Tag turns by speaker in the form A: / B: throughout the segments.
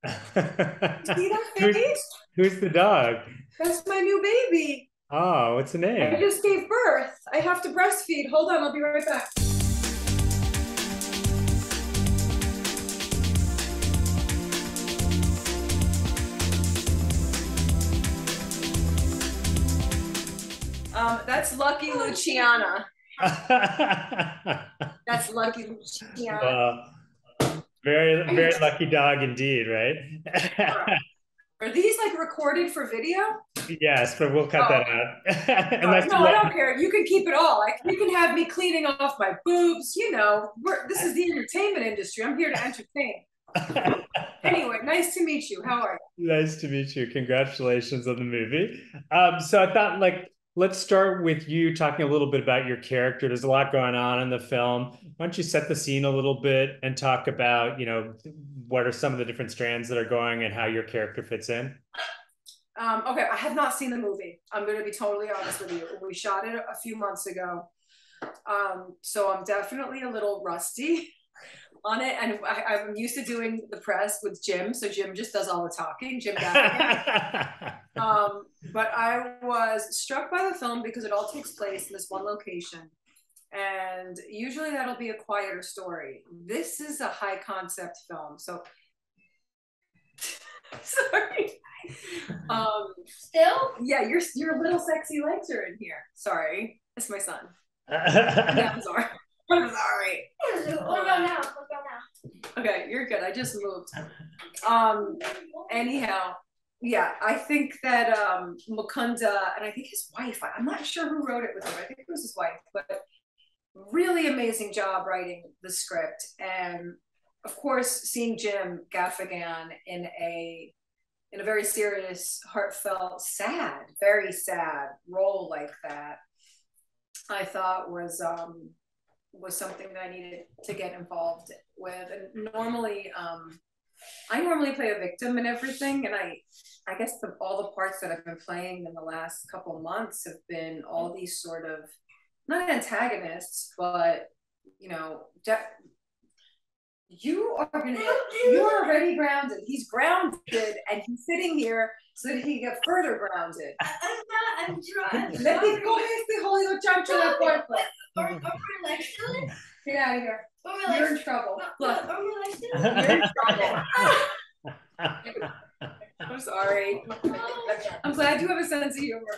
A: See that
B: Who's
A: face?
B: who's the dog?
A: That's my new baby.
B: Oh, what's the
A: I
B: name?
A: just gave birth. I have to breastfeed. Hold on, I'll be right back. That's Lucky Luciana. That's Lucky Luciana.
B: Well, very lucky dog indeed, right?
A: Are these like recorded for video?
B: Yes, but we'll cut
A: Oh,
B: that
A: okay.
B: out.
A: All right.
B: Unless
A: No,
B: you
A: I
B: want.
A: don't care. You can keep it all. Like you can have me cleaning off my boobs. This is the entertainment industry. I'm here to entertain. Anyway, nice to meet you. How are
B: Nice to meet you. Congratulations on the movie. So I thought, like, let's start with you talking a little bit about your character. There's a lot going on in the film. Why don't you set the scene a little bit and talk about, what are some of the different strands that are going and how your character fits in?
A: you? Okay, I have not seen the movie. I'm going to be totally honest with you. We shot it a few months ago, so I'm definitely a little rusty on it. And I'm used to doing the press with Jim, so Jim just does all the talking. Jim Gaffigan. But I was struck by the film because it all takes place in this one location. And usually that'll be a quieter story. This is a high concept film. So sorry. Still? Yeah, your little sexy legs are in here. Sorry. It's my son. I'm sorry. I'm sorry. What about now? Okay, you're good. I just moved. Um, anyhow, yeah, I think that Mukunda and I think his wife, I'm not sure who wrote it with him. I think it was his wife, but really amazing job writing the script. And of course, seeing Jim Gaffigan in a very serious, heartfelt, sad, very sad role like that, I thought was something that I needed to get involved with. And I normally play a victim and everything, and I guess all the parts that I've been playing in the last couple of months have been all these sort of not antagonists, but you know, you're already grounded. He's grounded, and he's sitting here so that he can get further grounded. I'm not. I'm trying. Let me go ahead, the holy chancho la puerta. Are we like it? Get out of here. You're in trouble. Look, are we like you're in trouble. I'm sorry. I'm glad you have a sense of humor.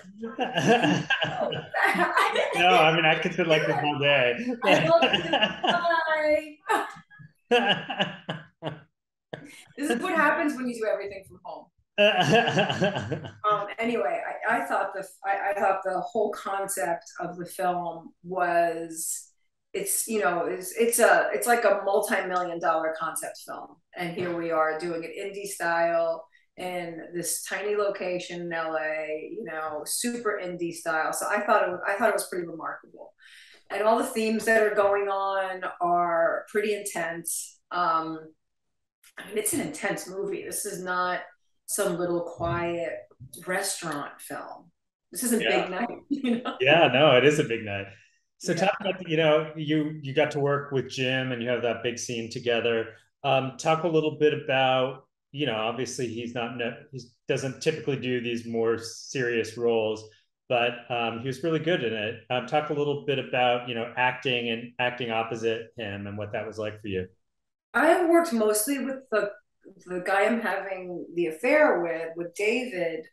B: No, I mean I could sit like this all day.
A: I love you. Bye. This is what happens when you do everything from home. Anyway, I thought the whole concept of the film was it's like a multi-million-dollar concept film, and here we are doing it indie style in this tiny location in LA, super indie style. So I thought it was pretty remarkable, and all the themes that are going on are pretty intense. I mean, it's an intense movie. This is not some little quiet restaurant film. This is a
B: Yeah.
A: big night, you know?
B: Yeah, no, it is a big night. So
A: Yeah.
B: talk about, you got to work with Jim and you have that big scene together. Talk a little bit about, obviously he doesn't typically do these more serious roles, but he was really good in it. Talk a little bit about, acting and acting opposite him and what that was like for you.
A: I worked mostly with the guy I'm having the affair with David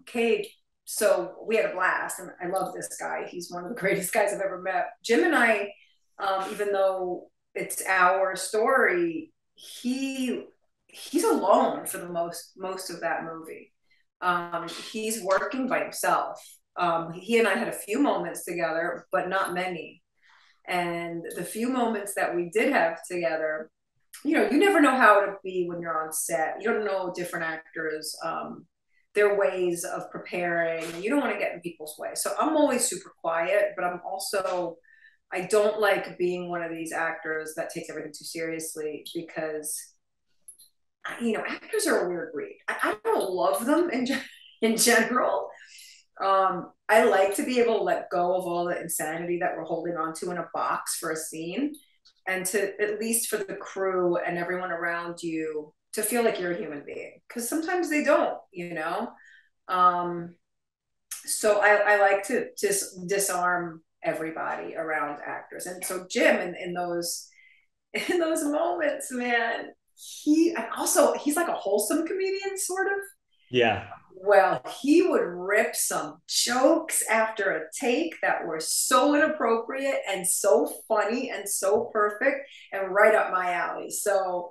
A: Cage. So we had a blast, and I love this guy. He's one of the greatest guys I've ever met. Jim and I, even though it's our story, he's alone for the most of that movie. He's working by himself. He and I had a few moments together, but not many. And the few moments that we did have together, you never know how it'll be when you're on set. You don't know different actors, their ways of preparing. You don't want to get in people's way. So I'm always super quiet, but I don't like being one of these actors that takes everything too seriously because, actors are a weird breed. I don't love them in general. I like to be able to let go of all the insanity that we're holding on to in a box for a scene, and to at least for the crew and everyone around you to feel like you're a human being, because sometimes they don't, you know. So I like to just disarm everybody around actors, and so Jim in those moments, man, he's like a wholesome comedian, sort of.
B: Yeah.
A: Well, he would rip some jokes after a take that were so inappropriate and so funny and so perfect and right up my alley. So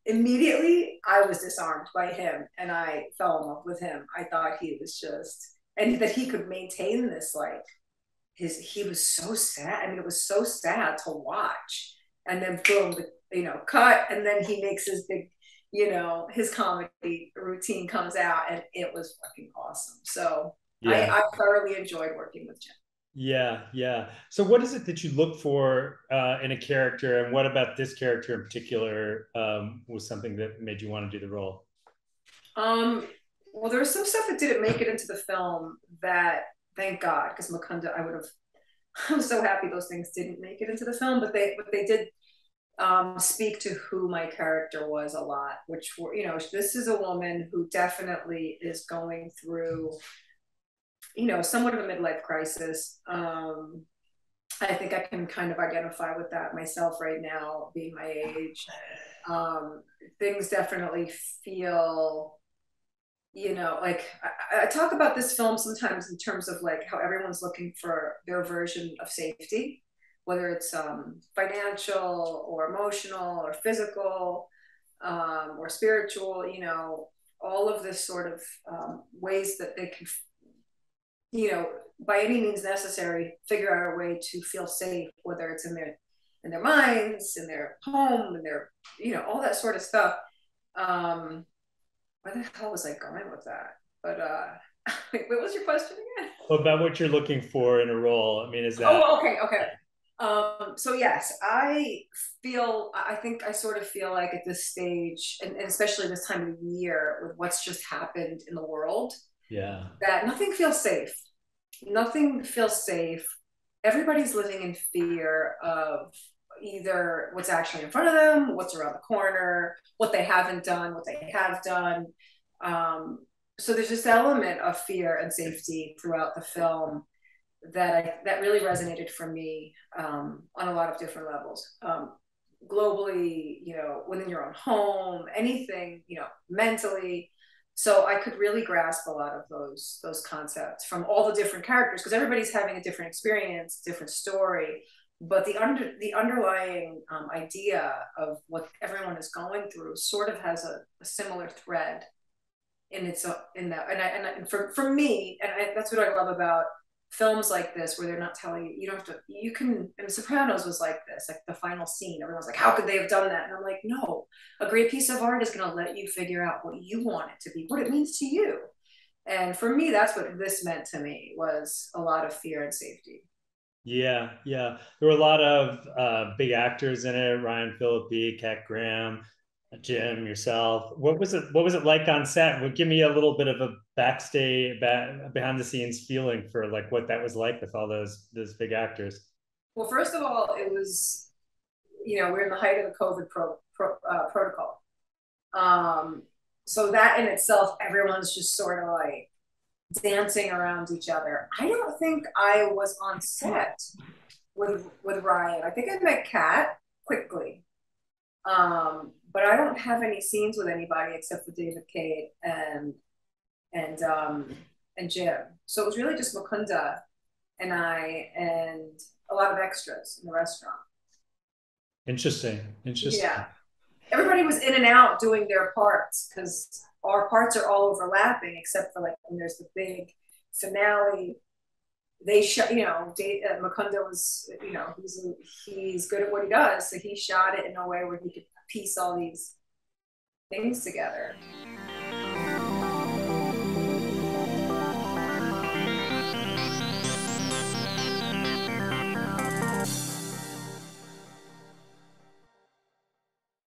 A: immediately I was disarmed by him and I fell in love with him. I thought he was just, and that he could maintain this, like, he was so sad. I mean, it was so sad to watch. And then boom, cut, and then he makes his big, his comedy routine comes out, and it was fucking awesome. So yeah. I thoroughly enjoyed working with Jim.
B: Yeah, yeah. So what is it that you look for in a character, and what about this character in particular was something that made you want to do the role?
A: Well, there was some stuff that didn't make it into the film that, thank God, because Mukunda, I was so happy those things didn't make it into the film, but they did speak to who my character was a lot, which were, this is a woman who definitely is going through, somewhat of a midlife crisis. I think I can kind of identify with that myself right now, being my age. Things definitely feel, like I talk about this film sometimes in terms of like how everyone's looking for their version of safety, whether it's financial or emotional or physical or spiritual, all of this sort of ways that they can, by any means necessary, figure out a way to feel safe, whether it's in their minds, in their home, in their, all that sort of stuff. Where the hell was I going with that? But what was your question again?
B: About what you're looking for in a role. I mean, is that?
A: Oh, okay. So yes, I think I sort of feel like at this stage, and especially this time of year with what's just happened in the world,
B: yeah,
A: that nothing feels safe. Nothing feels safe. Everybody's living in fear of either what's actually in front of them, what's around the corner, what they haven't done, what they have done. So there's this element of fear and safety throughout the film that really resonated for me on a lot of different levels. Globally, within your own home, anything, mentally. So I could really grasp a lot of those concepts from all the different characters, because everybody's having a different experience, different story. But the underlying idea of what everyone is going through sort of has a similar thread in that. And for me, that's what I love about films like this, where they're not telling you, and Sopranos was like this, like the final scene, everyone's like, how could they have done that? And I'm like, no, a great piece of art is going to let you figure out what you want it to be, what it means to you. And for me, that's what this meant to me, was a lot of fear and safety.
B: Yeah, yeah. There were a lot of big actors in it: Ryan Phillippe, Kat Graham, Jim, yourself. What was it like on set? Well, give me a little bit of a backstage, behind the scenes feeling for like what that was like with all those big actors.
A: Well, first of all, it was, we're in the height of the COVID protocol. So that in itself, everyone's just sort of like dancing around each other. I don't think I was on set with Ryan. I think I met Kat quickly. But I don't have any scenes with anybody except for David Cade and Jim. So it was really just Mukunda and I, and a lot of extras in the restaurant.
B: Interesting.
A: Yeah. Everybody was in and out doing their parts, because our parts are all overlapping, except for like when there's the big finale. They shot, Mukunda was, he's good at what he does. So he shot it in a way where he could piece all these things together.